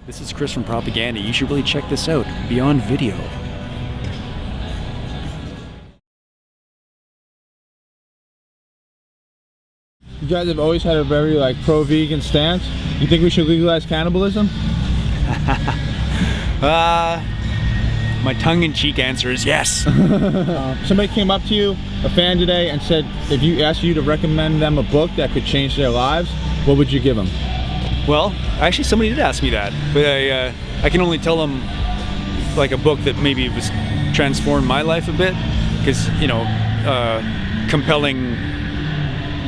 This is Chris from Propagandhi. You should really check this out, beyond video. You guys have always had a very pro-vegan stance. You think we should legalize cannibalism? My tongue-in-cheek answer is yes. Somebody came up to you, a fan today, and said if you asked you to recommend them a book that could change their lives, what would you give them? Well, actually somebody did ask me that, but I can only tell them like a book that maybe was transformed my life a bit, because compelling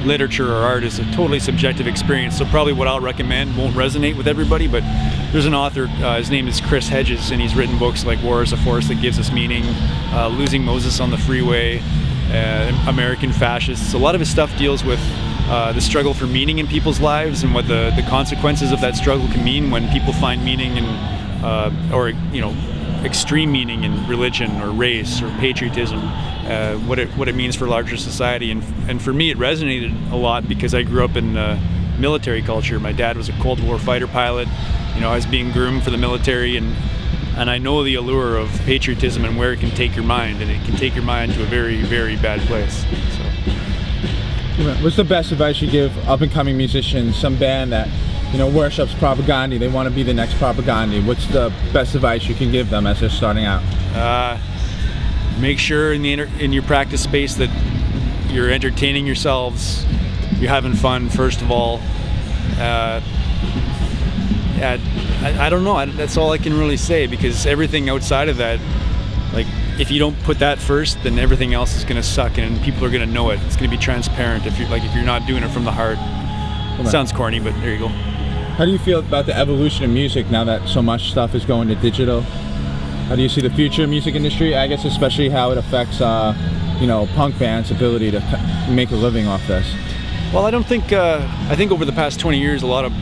literature or art is a totally subjective experience, so probably what I'll recommend won't resonate with everybody. But there's an author, his name is Chris Hedges, and he's written books like War is a Force That Gives Us Meaning, Losing Moses on the Freeway, American Fascists. A lot of his stuff deals with the struggle for meaning in people's lives and what the consequences of that struggle can mean when people find meaning in extreme meaning in religion or race or patriotism, what it means for larger society. And for me it resonated a lot because I grew up in military culture. My dad was a Cold War fighter pilot. I was being groomed for the military, and I know the allure of patriotism and where it can take your mind, and it can take your mind to a very, very bad place. So. What's the best advice you give up-and-coming musicians, some band that worships Propagandhi, they want to be the next Propagandhi? What's the best advice you can give them as they're starting out? Make sure in your practice space that you're entertaining yourselves, you're having fun first of all. I don't know, that's all I can really say, because everything outside of that, if you don't put that first, then everything else is going to suck, and people are going to know it. It's going to be transparent if you're not doing it from the heart. It sounds corny, but there you go. How do you feel about the evolution of music now that so much stuff is going to digital? How do you see the future of music industry? I guess especially how it affects punk bands' ability to make a living off this. Well, I think over the past 20 years, a lot of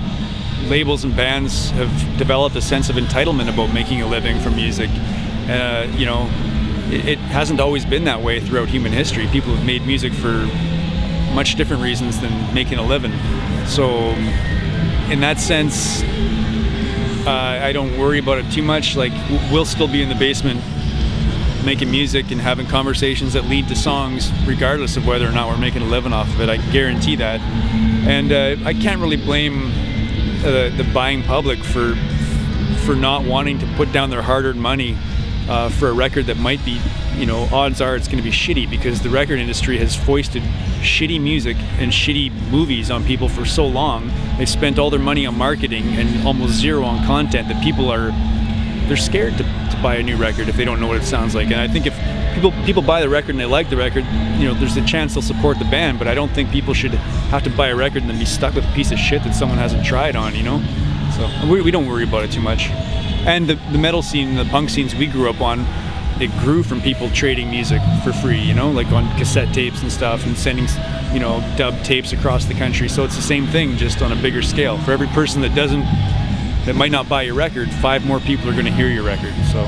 labels and bands have developed a sense of entitlement about making a living from music. It hasn't always been that way throughout human history. People have made music for much different reasons than making a living. So in that sense, I don't worry about it too much. We'll still be in the basement making music and having conversations that lead to songs regardless of whether or not we're making a living off of it. I guarantee that. And I can't really blame the buying public for not wanting to put down their hard-earned money for a record that might be, odds are it's going to be shitty, because the record industry has foisted shitty music and shitty movies on people for so long. They've spent all their money on marketing and almost zero on content that they're scared to buy a new record if they don't know what it sounds like. And I think if people buy the record and they like the record, there's a chance they'll support the band, but I don't think people should have to buy a record and then be stuck with a piece of shit that someone hasn't tried on, So we don't worry about it too much. And the metal scene, the punk scenes we grew up on, it grew from people trading music for free, on cassette tapes and stuff, and sending, dub tapes across the country. So it's the same thing, just on a bigger scale. For every person that might not buy your record, 5 more people are going to hear your record. So